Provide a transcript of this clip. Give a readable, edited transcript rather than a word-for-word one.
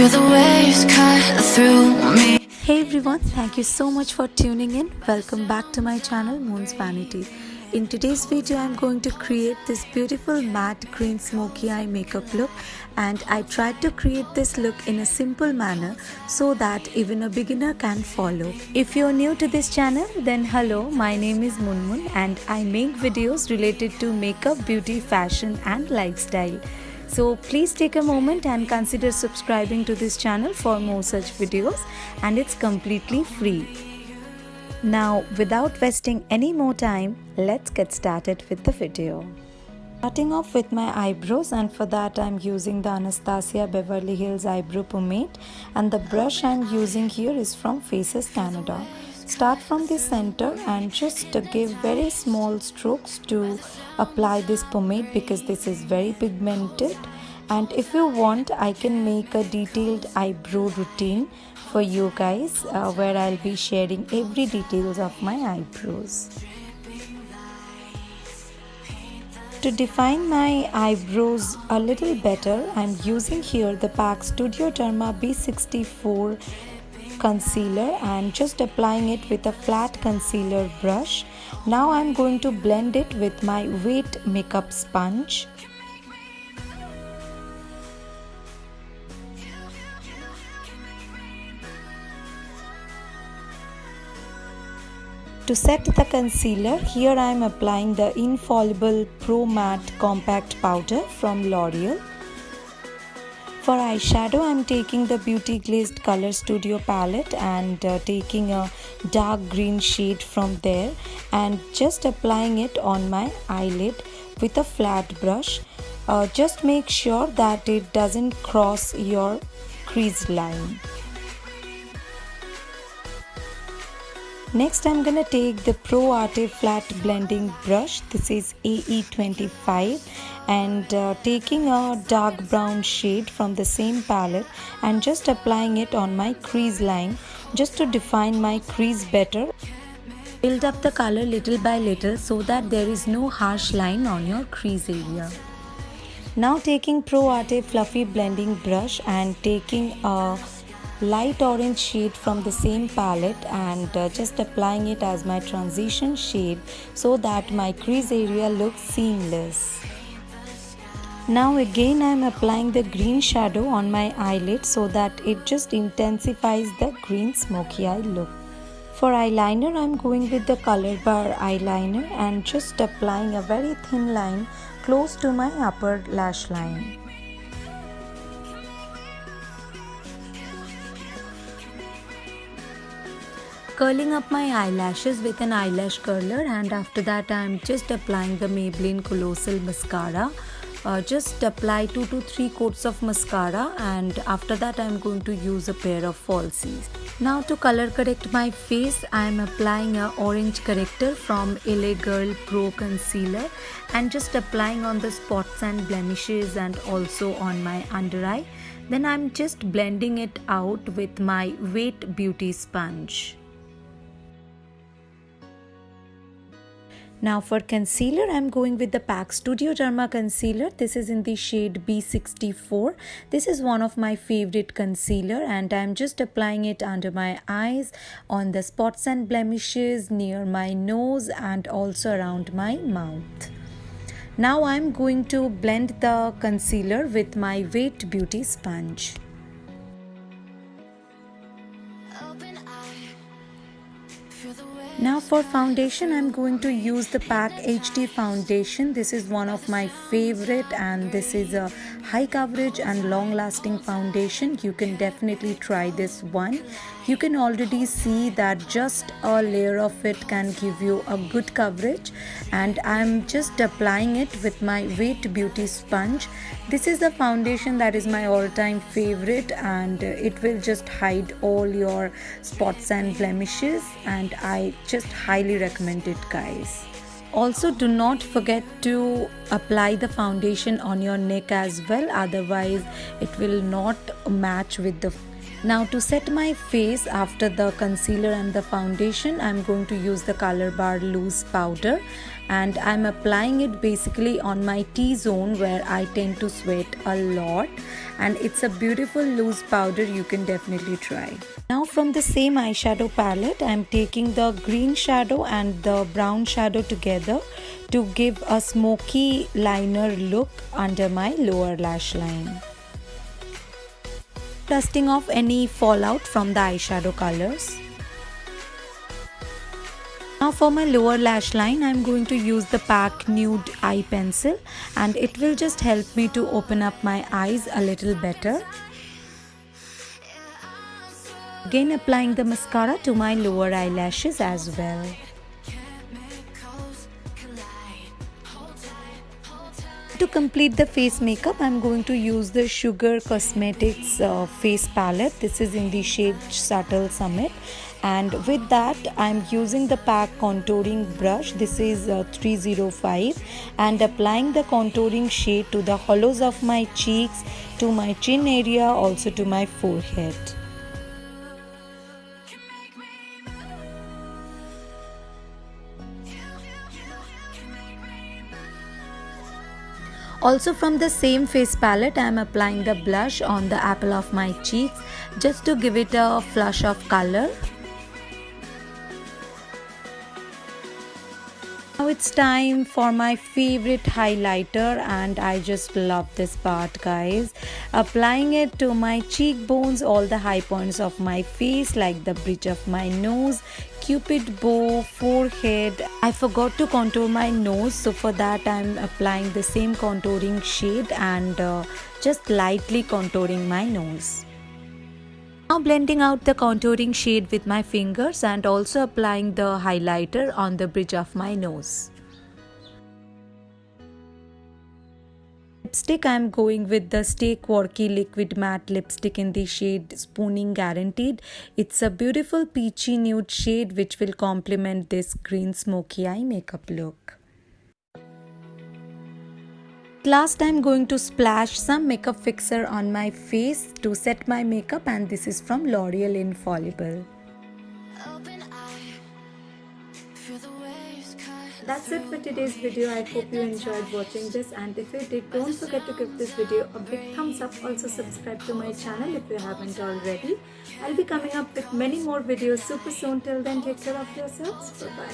Feel the waves cut through me. Hey everyone, thank you so much for tuning in. Welcome back to my channel Moon's Vanity. In today's video, I'm going to create this beautiful matte green smoky eye makeup look, and I tried to create this look in a simple manner so that even a beginner can follow. If you're new to this channel, then hello, my name is Moon and I make videos related to makeup, beauty, fashion and lifestyle. So please take a moment and consider subscribing to this channel for more such videos, and it's completely free. Now, without wasting any more time, let's get started with the video. Starting off with my eyebrows, and for that I'm using the Anastasia Beverly Hills eyebrow pomade, and the brush I'm using here is from Faces Canada. Start from the center and just give very small strokes to apply this pomade because this is very pigmented. And if you want, I can make a detailed eyebrow routine for you guys where I'll be sharing every details of my eyebrows. To define my eyebrows a little better, I'm using here the PAC Studio Derma B64 concealer and just applying it with a flat concealer brush. Now I'm going to blend it with my wet makeup sponge. To set the concealer, here I am applying the Infallible Pro Matte Compact Powder from L'Oreal. For eyeshadow, I am taking the Beauty Glazed Color Studio palette and taking a dark green shade from there and just applying it on my eyelid with a flat brush. Just make sure that it doesn't cross your crease line. Next, I'm gonna take the Pro Arte flat blending brush. This is AE25, and taking a dark brown shade from the same palette and just applying it on my crease line just to define my crease better. Build up the color little by little so that there is no harsh line on your crease area. Now taking Pro Arte fluffy blending brush and taking a light orange shade from the same palette and just applying it as my transition shade so that my crease area looks seamless. Now again I am applying the green shadow on my eyelid so that it just intensifies the green smoky eye look. For eyeliner, I am going with the Color Bar eyeliner and just applying a very thin line close to my upper lash line. Curling up my eyelashes with an eyelash curler, and after that I am just applying the Maybelline Colossal Mascara. Just apply 2 to 3 coats of mascara, and after that I am going to use a pair of falsies. Now to color correct my face, I am applying a orange corrector from LA Girl Pro Concealer and just applying on the spots and blemishes and also on my under eye. Then I am just blending it out with my wet beauty sponge. Now for concealer, I am going with the PAC Studio Derma concealer. This is in the shade B64. This is one of my favorite concealer, and I am just applying it under my eyes, on the spots and blemishes, near my nose and also around my mouth. Now I am going to blend the concealer with my wet beauty sponge. Now for foundation, I am going to use the PAC HD foundation. This is one of my favorite, and this is a high coverage and long lasting foundation. You can definitely try this one. You can already see that just a layer of it can give you a good coverage, and I am just applying it with my wet beauty sponge. This is the foundation that is my all-time favorite, and it will just hide all your spots and blemishes, and I just highly recommend it, guys. Also, do not forget to apply the foundation on your neck as well, otherwise it will not match with the Now to set my face after the concealer and the foundation, I'm going to use the Color Bar Loose Powder, and I'm applying it basically on my T-zone where I tend to sweat a lot, and it's a beautiful loose powder, you can definitely try. Now from the same eyeshadow palette, I'm taking the green shadow and the brown shadow together to give a smoky liner look under my lower lash line, dusting off any fallout from the eyeshadow colors. Now for my lower lash line, I'm going to use the PAC Nude Eye Pencil, and it will just help me to open up my eyes a little better. Again applying the mascara to my lower eyelashes as well. To complete the face makeup, I'm going to use the Sugar Cosmetics face palette. This is in the shade Subtle Summit, and with that I'm using the PAC contouring brush. This is 305, and applying the contouring shade to the hollows of my cheeks, to my chin area, also to my forehead. Also from the same face palette, I am applying the blush on the apple of my cheeks just to give it a flush of color. Now it's time for my favorite highlighter, and I just love this part, guys. Applying it to my cheekbones, all the high points of my face like the bridge of my nose, cupid bow, forehead. I forgot to contour my nose, so for that I'm applying the same contouring shade and just lightly contouring my nose. Now blending out the contouring shade with my fingers and also applying the highlighter on the bridge of my nose. Lipstick, I am going with the Stay Quirky Liquid Matte Lipstick in the shade Spooning Guaranteed. It's a beautiful peachy nude shade which will complement this green smoky eye makeup look. Last, I'm going to splash some makeup fixer on my face to set my makeup, and this is from L'Oreal Infallible. That's it for today's video. I hope you enjoyed watching this, and if you did, don't forget to give this video a big thumbs up. Also subscribe to my channel if you haven't already. I'll be coming up with many more videos super soon. Till then, take care of yourselves. Bye bye.